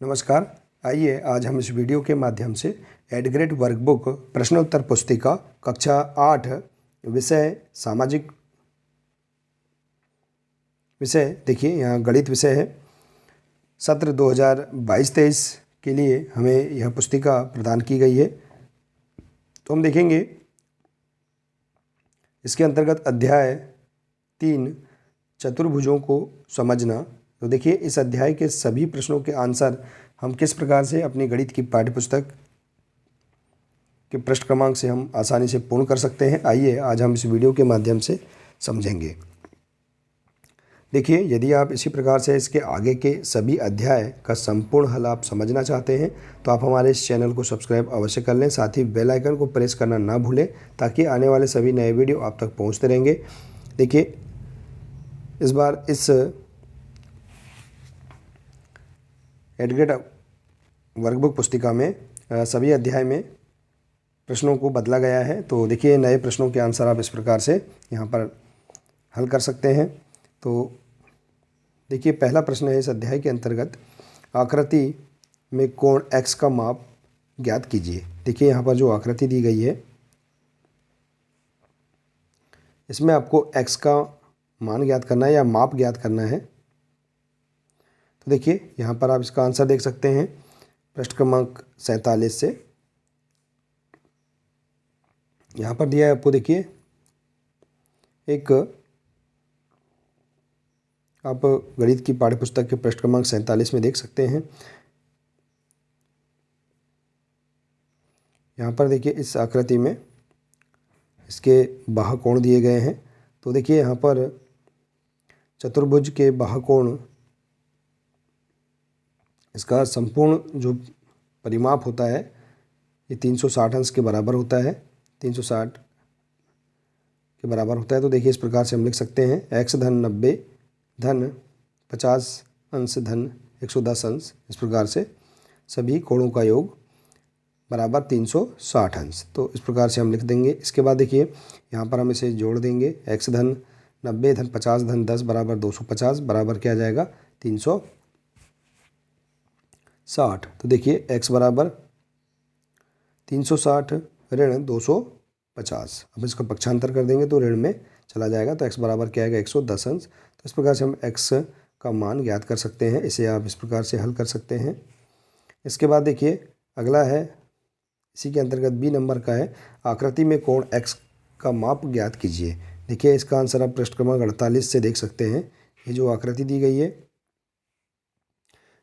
नमस्कार। आइए आज हम इस वीडियो के माध्यम से एडग्रेड वर्कबुक प्रश्नोत्तर पुस्तिका कक्षा 8 विषय सामाजिक विषय देखिए यहाँ गणित विषय है। सत्र 2022-23 के लिए हमें यह पुस्तिका प्रदान की गई है। तो हम देखेंगे इसके अंतर्गत अध्याय 3 चतुर्भुजों को समझना। तो देखिए इस अध्याय के सभी प्रश्नों के आंसर हम किस प्रकार से अपनी गणित की पाठ्यपुस्तक के पृष्ठ क्रमांक से हम आसानी से पूर्ण कर सकते हैं। आइए आज हम इस वीडियो के माध्यम से समझेंगे। देखिए यदि आप इसी प्रकार से इसके आगे के सभी अध्याय का संपूर्ण हल आप समझना चाहते हैं तो आप हमारे इस चैनल को सब्सक्राइब अवश्य कर लें, साथ ही बेल आइकन को प्रेस करना ना भूलें ताकि आने वाले सभी नए वीडियो आप तक पहुंचते रहेंगे। देखिए इस बार इस एडग्रेड वर्कबुक पुस्तिका में सभी अध्याय में प्रश्नों को बदला गया है। तो देखिए नए प्रश्नों के आंसर आप इस प्रकार से यहाँ पर हल कर सकते हैं। तो देखिए पहला प्रश्न है इस अध्याय के अंतर्गत आकृति में कोण x का माप ज्ञात कीजिए। देखिए यहाँ पर जो आकृति दी गई है इसमें आपको x का मान ज्ञात करना है या माप ज्ञात करना है। तो देखिए यहाँ पर आप इसका आंसर देख सकते हैं पृष्ठ क्रमांक 47 से। यहाँ पर दिया है आपको, देखिए एक आप गणित की पाठ्यपुस्तक के पृष्ठ क्रमांक 47 में देख सकते हैं। यहाँ पर देखिए इस आकृति में इसके बाहुकोण दिए गए हैं। तो देखिए यहाँ पर चतुर्भुज के बाहुकोण इसका संपूर्ण जो परिमाप होता है ये 360 अंश के बराबर होता है, 360 के बराबर होता है। तो देखिए इस प्रकार से हम लिख सकते हैं x धन 90 धन 50 अंश धन 110 अंश, इस प्रकार से सभी कोणों का योग बराबर 360 अंश। तो इस प्रकार से हम लिख देंगे। इसके बाद देखिए यहाँ पर हम इसे जोड़ देंगे, x धन 90 धन 50 धन 10 बराबर 250 बराबर क्या आ जाएगा 360। तो देखिए x बराबर 360 ऋण 250। अब इसका पक्षांतर कर देंगे तो ऋण में चला जाएगा तो x बराबर क्या आएगा 110 अंश। तो इस प्रकार से हम x का मान ज्ञात कर सकते हैं। इसे आप इस प्रकार से हल कर सकते हैं। इसके बाद देखिए अगला है इसी के अंतर्गत बी नंबर का है आकृति में कोण x का माप ज्ञात कीजिए। देखिए इसका आंसर आप पृष्ठ क्रमांक 48 से देख सकते हैं। ये जो आकृति दी गई है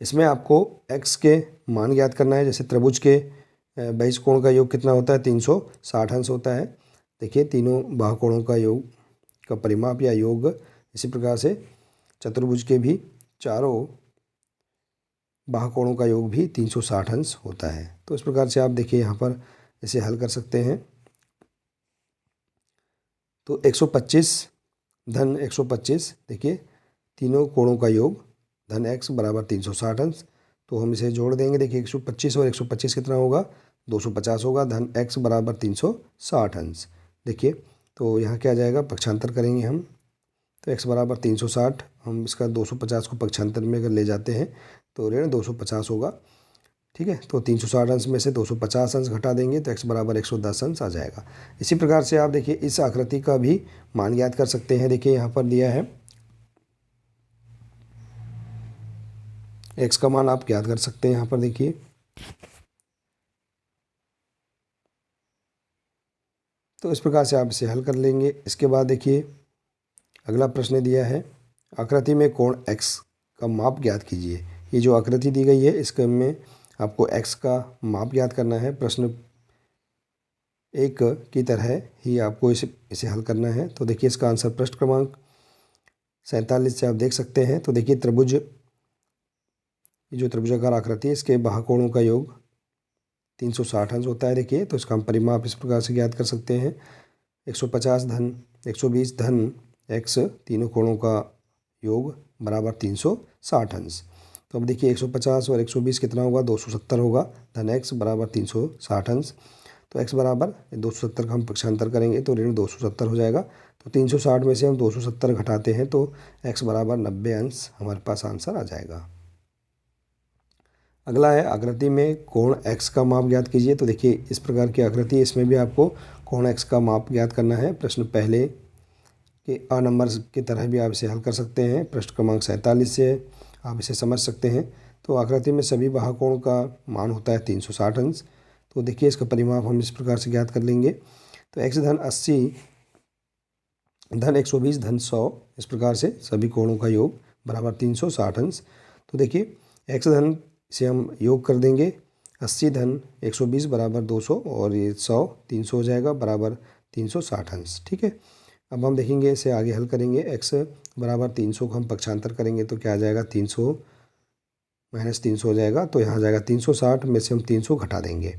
इसमें आपको x के मान ज्ञात करना है। जैसे त्रिभुज के बहिष कोण का योग कितना होता है 360 अंश होता है। देखिए तीनों बाहुकोणों का योग का परिमाप या योग, इसी प्रकार से चतुर्भुज के भी चारों बाहुकोणों का योग भी 360 अंश होता है। तो इस प्रकार से आप देखिए यहाँ पर इसे हल कर सकते हैं। तो 125 धन 125 देखिए तीनों कोणों का योग धन x बराबर 360 अंश। तो हम इसे जोड़ देंगे। देखिए 125 और 125 कितना होगा 250 होगा, धन x बराबर 360 अंश। देखिए तो यहाँ क्या आ जाएगा, पक्षांतर करेंगे हम तो x बराबर 360, हम इसका 250 को पक्षांतर में अगर ले जाते हैं तो ऋण 250 होगा। ठीक है, तो 360 अंश में से 250 अंश घटा देंगे तो x बराबर 110 अंश आ जाएगा। इसी प्रकार से आप देखिए इस आकृति का भी मान ज्ञात कर सकते हैं। देखिए यहाँ पर दिया है x का मान आप ज्ञात कर सकते हैं। यहाँ पर देखिए तो इस प्रकार से आप इसे हल कर लेंगे। इसके बाद देखिए अगला प्रश्न दिया है आकृति में कोण x का माप ज्ञात कीजिए। ये जो आकृति दी गई है इसके में आपको x का माप ज्ञात करना है। प्रश्न एक की तरह ही आपको इसे हल करना है। तो देखिए इसका आंसर पृष्ठ क्रमांक 47 से आप देख सकते हैं। तो देखिए त्रिभुज, ये जो त्रिभुजाकार आकृति है इसके बाहुकोणों का योग 360 अंश होता है। देखिए तो इसका हम परिमाप इस प्रकार से ज्ञात कर सकते हैं 150 धन 120 धन x, तीनों कोणों का योग बराबर 360 अंश। तो अब देखिए 150 और 120 कितना होगा 270 होगा, धन x बराबर 360 अंश। तो x बराबर 270 का हम पक्षांतर करेंगे तो ऋण 270 हो जाएगा। तो 360 में से हम 270 घटाते हैं तो x बराबर 90 अंश हमारे पास आंसर आ जाएगा। अगला है आकृति में कोण x का माप ज्ञात कीजिए। तो देखिए इस प्रकार की आकृति, इसमें भी आपको कोण x का माप ज्ञात करना है। प्रश्न पहले के अ नंबर की तरह भी आप इसे हल कर सकते हैं। प्रश्न क्रमांक 47 से आप इसे समझ सकते हैं। तो आकृति में सभी बाहुकोण का मान होता है 360 अंश। तो देखिए इसका परिमाप हम इस प्रकार से ज्ञात कर लेंगे। तो x धन 80 धन 120 धन 100, इस प्रकार से सभी कोणों का योग बराबर 360 अंश। तो देखिए x धन से हम योग कर देंगे, 80 धन 120 बराबर 200 और ये 100 300 हो जाएगा बराबर 360 अंश। ठीक है, अब हम देखेंगे इसे आगे हल करेंगे। x बराबर 300 को हम पक्षांतर करेंगे तो क्या आ जाएगा, 300 माइनस 300 हो जाएगा। तो यहाँ जाएगा 360 में से हम 300 घटा देंगे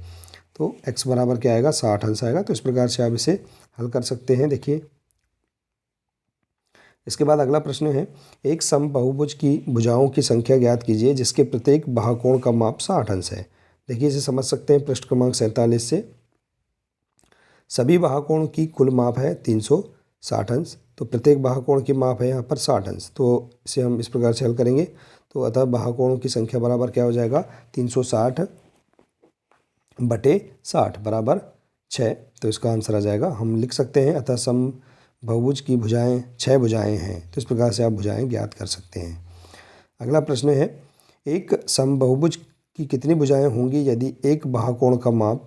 तो x बराबर क्या आएगा, 60 अंश आएगा। तो इस प्रकार से आप इसे हल कर सकते हैं। देखिए इसके बाद अगला प्रश्न है, एक समबाहुभुज की भुजाओं की संख्या ज्ञात कीजिए जिसके प्रत्येक बाहुकोण का माप 60 अंश है। देखिए इसे समझ सकते हैं पृष्ठ क्रमांक 47 से। सभी बाहुकोण की कुल माप है 360 अंश, तो प्रत्येक बाहुकोण की माप है यहाँ पर 60 अंश। तो इसे हम इस प्रकार से हल करेंगे। तो अतः बाहुकोणों की संख्या बराबर क्या हो जाएगा, 360 बटे 60 बराबर 6। तो इसका आंसर आ जाएगा, हम लिख सकते हैं अतः समबाहुभुज की भुजाएं 6 भुजाएं हैं। तो इस प्रकार से आप भुजाएं ज्ञात कर सकते हैं। अगला प्रश्न है, एक समबाहुभुज की कितनी भुजाएं होंगी यदि एक बाहुकोण का माप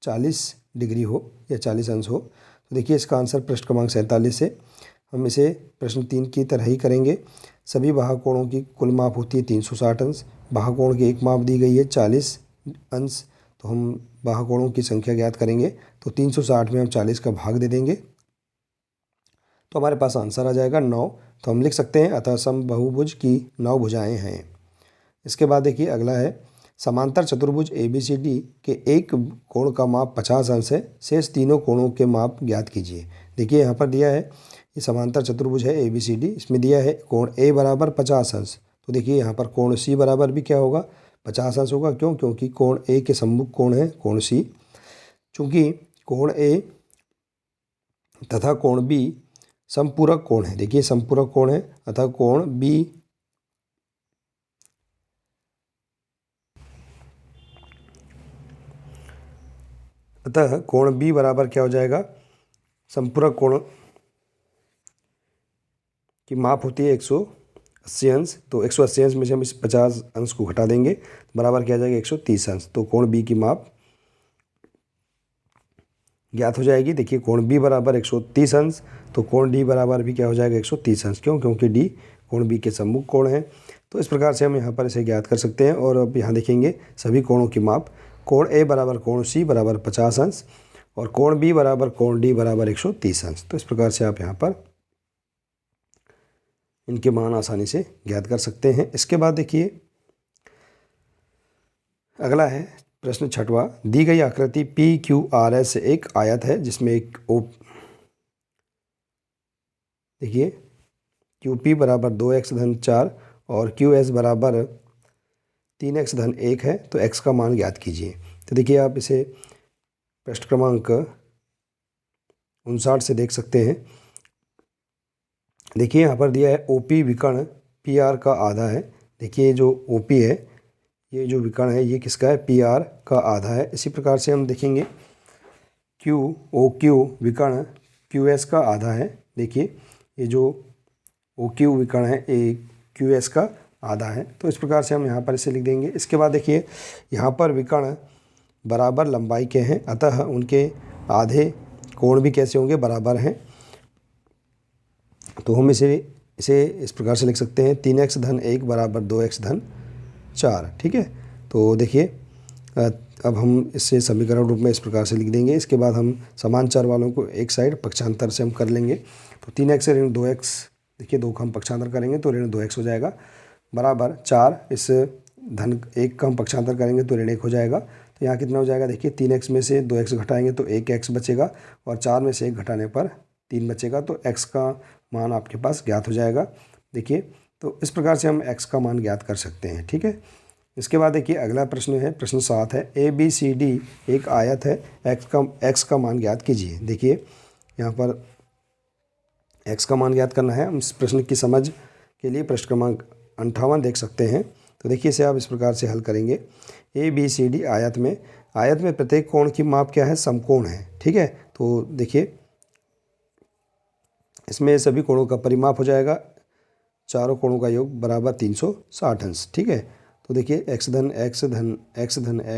40 डिग्री हो या 40 अंश हो। तो देखिए इसका आंसर पृष्ठ क्रमांक 47 से हम इसे प्रश्न 3 की तरह ही करेंगे। सभी बाहुकोणों की कुल माप होती है 360 अंश, बाहुकोण की एक माप दी गई है 40 अंश। तो हम बाहुकोणों की संख्या ज्ञात करेंगे तो 360 में हम 40 का भाग दे देंगे तो हमारे पास आंसर आ जाएगा 9। तो हम लिख सकते हैं अतः समबाहुभुज की 9 भुजाएं हैं। इसके बाद देखिए अगला है, समांतर चतुर्भुज ABCD के एक कोण का माप 50 अंश है, शेष तीनों कोणों के माप ज्ञात कीजिए। देखिए यहाँ पर दिया है ये समांतर चतुर्भुज है ABCD, इसमें दिया है कोण A बराबर 50 अंश। तो देखिए यहाँ पर कोण C बराबर भी क्या होगा, 50 अंश होगा। क्यों, क्योंकि कोण A के सम्मुख कोण है कोण C। चूँकि कोण A तथा कोण B समपूरक कोण है, देखिए समपूरक कोण है, अतः कोण B बराबर क्या हो जाएगा, समपूरक कोण की माप होती है 180 अंश। तो 180 अंश में से हम इस 50 अंश को घटा देंगे तो बराबर क्या आ जाएगा, 130 अंश। तो कोण B की माप ज्ञात हो जाएगी। देखिए कोण B बराबर 130 अंश, तो कोण D बराबर भी क्या हो जाएगा, 130 अंश। क्यों, क्योंकि D कोण B के सम्मुख कोण है। तो इस प्रकार से हम यहाँ पर इसे ज्ञात कर सकते हैं। और अब यहाँ देखेंगे सभी कोणों की माप, कोण A बराबर कोण C बराबर 50 अंश और कोण B बराबर कोण D बराबर 130 अंश। तो इस प्रकार से आप यहाँ पर इनके मान आसानी से ज्ञात कर सकते हैं। इसके बाद देखिए अगला है प्रश्न 6वां, दी गई आकृति PQRS एक आयत है जिसमें एक देखिए QP बराबर 2x धन 4 और QS बराबर 3x धन 1 है। तो x का मान ज्ञात कीजिए। तो देखिए आप इसे प्रश्न क्रमांक 59 से देख सकते हैं। देखिए यहाँ पर दिया है OP विकर्ण PR का आधा है। देखिए जो OP है, ये जो विकर्ण है ये किसका है, PR का आधा है। इसी प्रकार से हम देखेंगे QOQ विकर्ण QS का आधा है। देखिए ये जो OQ विकर्ण है ये QS का आधा है। तो इस प्रकार से हम यहाँ पर इसे लिख देंगे। इसके बाद देखिए यहाँ पर विकर्ण बराबर लंबाई के हैं, अतः उनके आधे कोण भी कैसे होंगे, बराबर हैं। तो हम इसे इस प्रकार से लिख सकते हैं 3x धन 1 बराबर 2x धन 4। ठीक है, तो देखिए अब हम इसे समीकरण रूप में इस प्रकार से लिख देंगे। इसके बाद हम समान चर वालों को एक साइड पक्षांतर से हम कर लेंगे। तो 3x से ऋण 2x, देखिए 2 का हम पक्षांतर करेंगे तो ऋण 2x हो जाएगा बराबर 4। इस धन 1 का हम पक्षांतर करेंगे तो ऋण 1 हो जाएगा। तो यहाँ कितना हो जाएगा, देखिए 3x में से 2x घटाएंगे तो 1x बचेगा और 4 में से 1 घटाने पर 3 बचेगा। तो x का मान आपके पास ज्ञात हो जाएगा। देखिए तो इस प्रकार से हम x का मान ज्ञात कर सकते हैं। ठीक है, इसके बाद देखिए अगला प्रश्न है, प्रश्न 7 है, ABCD एक आयत है, x का मान ज्ञात कीजिए। देखिए यहाँ पर x का मान ज्ञात करना है। हम इस प्रश्न की समझ के लिए पृष्ठ क्रमांक 58 देख सकते हैं। तो देखिए इसे आप इस प्रकार से हल करेंगे। ए बी सी डी आयत में प्रत्येक कोण की माप क्या है, समकोण है। ठीक है, तो देखिए इसमें सभी कोणों का परिमाप हो जाएगा, चारों कोणों का योग बराबर 360 अंश। ठीक है, तो देखिए x धन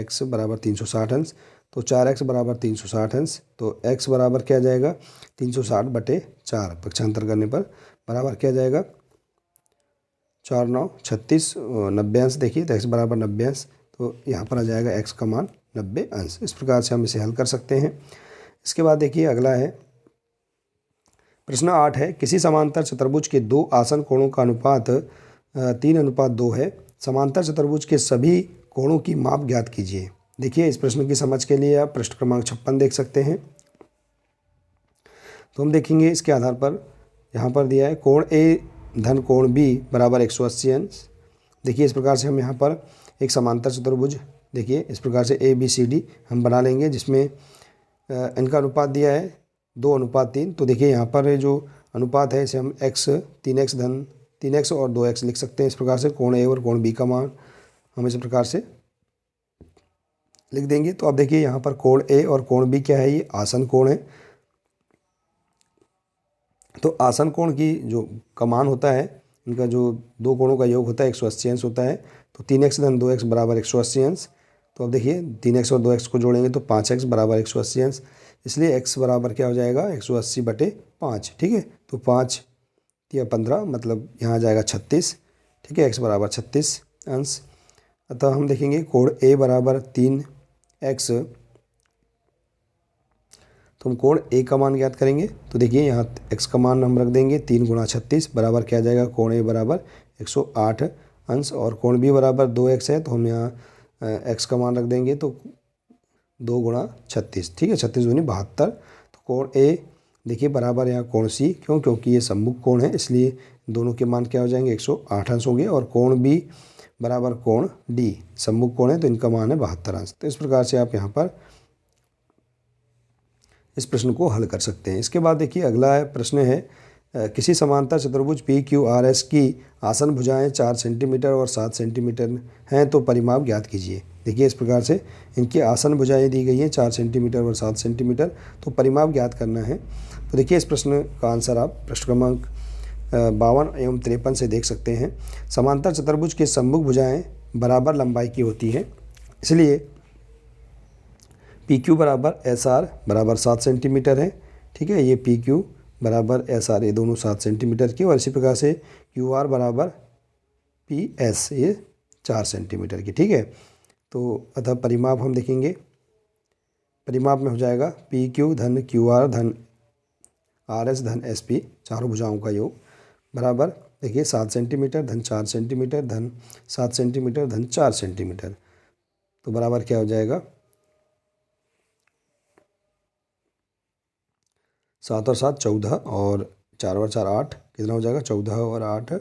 x बराबर 360 अंश, तो 4x बराबर 360 अंश, तो x बराबर क्या आ जाएगा 360/4, पक्षांतर करने पर बराबर क्या आ जाएगा 4 9 36 90 अंश। देखिए तो x बराबर 90 अंश, तो यहाँ पर आ जाएगा x का मान 90 अंश। इस प्रकार से हम इसे हल कर सकते हैं। इसके बाद देखिए अगला है प्रश्न 8 है, किसी समांतर चतुर्भुज के दो आसन कोणों का अनुपात 3:2 है। समांतर चतुर्भुज के सभी कोणों की माप ज्ञात कीजिए। देखिए इस प्रश्न की समझ के लिए आप पृष्ठ क्रमांक 56 देख सकते हैं। तो हम देखेंगे इसके आधार पर, यहाँ पर दिया है कोण ए धन कोण बी बराबर 180 अंश। देखिए इस प्रकार से हम यहाँ पर एक समांतर चतुर्भुज, देखिए इस प्रकार से ए बी सी डी हम बना लेंगे, जिसमें इनका अनुपात दिया है 2:3। तो देखिए यहाँ पर जो अनुपात है इसे हम x 3x और 2x लिख सकते हैं। इस प्रकार से कोण ए और कोण बी का मान हम इस प्रकार से लिख देंगे। तो अब देखिए यहाँ पर कोण ए और कोण बी क्या है, ये आसन कोण है। तो आसन कोण की जो का मान होता है, इनका जो दो कोणों का योग होता है 180 अंश होता है। तो 3x धन 2x बराबर 180 अंश। तो अब देखिए 3x और 2x को जोड़ेंगे तो 5x बराबर 180 अंश, इसलिए x बराबर क्या हो जाएगा 180/5। ठीक है, तो 5 या 15 मतलब यहाँ आ जाएगा 36। ठीक है, x बराबर 36 अंश। अतः हम देखेंगे कोण ए बराबर 3x, तो हम कोण ए का मान ज्ञात करेंगे। तो देखिए यहाँ x का मान हम रख देंगे 3 × 36 बराबर क्या आ जाएगा कोण ए बराबर 108 अंश, और कोण बी बराबर 2x है, तो हम यहाँ x का मान रख देंगे तो 2 × 36। ठीक है, 36 दूनी 72। तो कोण ए देखिए बराबर यहाँ कोण सी, क्योंकि ये सम्मुख कोण है, इसलिए दोनों के मान क्या हो जाएंगे 108 अंश होंगे। और कोण बी बराबर कोण डी, सम्मुख कोण है, तो इनका मान है 72 अंश। तो इस प्रकार से आप यहाँ पर इस प्रश्न को हल कर सकते हैं। इसके बाद देखिए अगला प्रश्न है, किसी समांतर चतुर्भुज पी क्यू आर एस की आसन भुजाएं 4 सेंटीमीटर और 7 सेंटीमीटर हैं, तो परिमाप ज्ञात कीजिए। देखिए इस प्रकार से इनकी आसन भुजाएं दी गई हैं 4 सेंटीमीटर और 7 सेंटीमीटर, तो परिमाप ज्ञात करना है। तो देखिए इस प्रश्न का आंसर आप पृष्ठ क्रमांक 52 एवं 53 से देख सकते हैं। समांतर चतुर्भुज के सम्मुख भुजाएं बराबर लंबाई की होती हैं, इसलिए पी क्यू बराबर एस आर बराबर 7 सेंटीमीटर है। ठीक है, ये पी क्यू बराबर एस आर, ये दोनों 7 सेंटीमीटर की, और इसी प्रकार से क्यू आर बराबर पी एस, ये 4 सेंटीमीटर की। ठीक है, तो अतः परिमाप हम देखेंगे, परिमाप में हो जाएगा पी क्यू धन क्यू आर धन आर एस धन एस पी, चारों भुजाओं का योग बराबर देखिए 7 सेंटीमीटर धन 4 सेंटीमीटर धन 7 सेंटीमीटर धन 4 सेंटीमीटर, तो बराबर क्या हो जाएगा 7 और 7 14 और 4 और 4 8, कितना हो जाएगा 14 और 8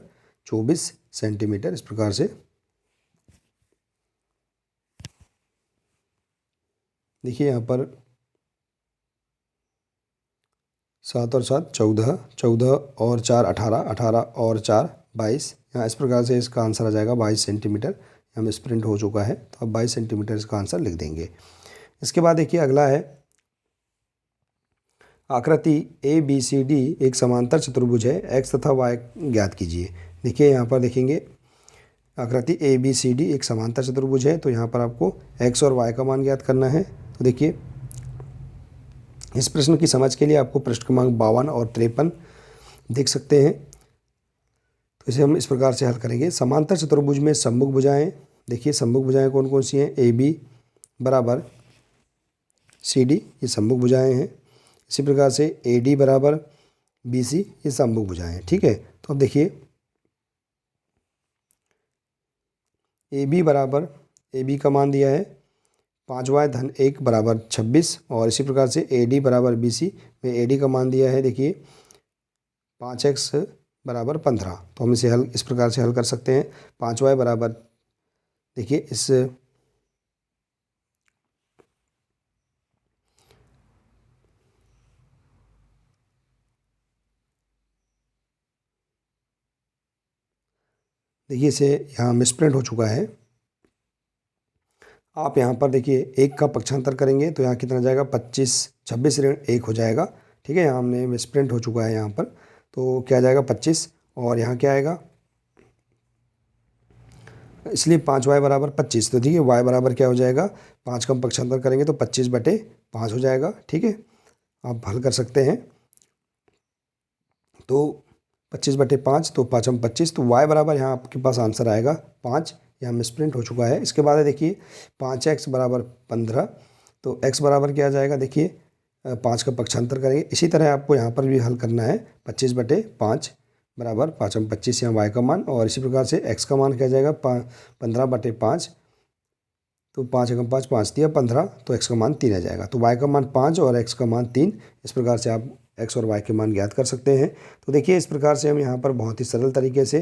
24 सेंटीमीटर। इस प्रकार से देखिए यहाँ पर 7 और 7 14, 14 और 4 18, 18 और 4 22, यहाँ इस प्रकार से इसका आंसर आ जाएगा 22 सेंटीमीटर। हम स्प्रिंट हो चुका है, तो अब 22 सेंटीमीटर इसका आंसर लिख देंगे। इसके बाद देखिए अगला है, आकृति ए बी सी डी एक समांतर चतुर्भुज है, एक्स तथा वाई ज्ञात कीजिए। देखिए यहाँ पर देखेंगे आकृति ए बी सी डी एक समांतर चतुर्भुज है, तो यहाँ पर आपको एक्स और वाई का मान ज्ञात करना है। तो देखिए इस प्रश्न की समझ के लिए आपको पृष्ठ क्रमांक 52 और 53 देख सकते हैं। तो इसे हम इस प्रकार से हल करेंगे। समांतर चतुर्भुज में सम्मुख भुजाएं, देखिए सम्मुख भुजाएं कौन कौन सी हैं, ए बी बराबर सी डी, ये सम्मुख भुजाएं हैं। इसी प्रकार से ए डी बराबर बी सी, ये सम्मुख भुजाएं हैं। ठीक है, तो अब देखिए ए बी बराबर, ए बी का मान दिया है 5y धन 1 बराबर 26, और इसी प्रकार से ए डी बराबर बी सी में ए डी का मान दिया है देखिए 5x बराबर 15। तो हम इसे हल इस प्रकार से हल कर सकते हैं। 5y बराबर देखिए इस देखिए इसे यहाँ मिसप्रिंट हो चुका है। आप यहाँ पर देखिए 1 का पक्षांतर करेंगे तो यहाँ कितना जाएगा 25, 26 ऋण 1 हो जाएगा। ठीक है, यहाँ हमने मिसप्रिंट हो चुका है यहाँ पर, तो क्या जाएगा 25 और यहाँ क्या आएगा, इसलिए 5y बराबर 25। तो देखिए y बराबर क्या हो जाएगा, 5 का हम पक्षांतर करेंगे तो 25/5 हो जाएगा। ठीक है, आप हल कर सकते हैं। तो 25/5 तो 5 25, तो y बराबर यहाँ आपके पास आंसर आएगा 5। यहाँ मिसप्रिंट हो चुका है। इसके बाद है देखिए 5x बराबर 15, तो x बराबर क्या आ जाएगा, देखिए 5 का पक्षांतर करेंगे। इसी तरह आपको यहाँ पर भी हल करना है। 25/5 बराबर 5 25 यहाँ y का मान, और इसी प्रकार से x का मान क्या जाएगा 15/5, तो 5 एकम 5, 5 दिया 15, तो x का मान 3 आ जाएगा। तो y का मान 5 और x का मान 3। इस प्रकार से आप x और y के मान ज्ञात कर सकते हैं। तो देखिए इस प्रकार से हम यहाँ पर बहुत ही सरल तरीके से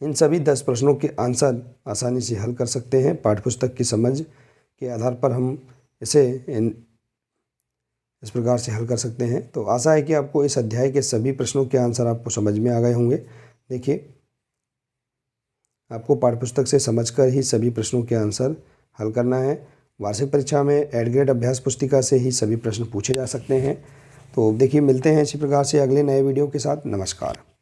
इन सभी 10 प्रश्नों के आंसर आसानी से हल कर सकते हैं। पाठ्यपुस्तक की समझ के आधार पर हम इसे इस प्रकार से हल कर सकते हैं। तो आशा है कि आपको इस अध्याय के सभी प्रश्नों के आंसर आपको समझ में आ गए होंगे। देखिए आपको पाठ्यपुस्तक से समझकर ही सभी प्रश्नों के आंसर हल करना है। वार्षिक परीक्षा में एड ग्रेड अभ्यास पुस्तिका से ही सभी प्रश्न पूछे जा सकते हैं। तो देखिए मिलते हैं इसी प्रकार से अगले नए वीडियो के साथ। नमस्कार।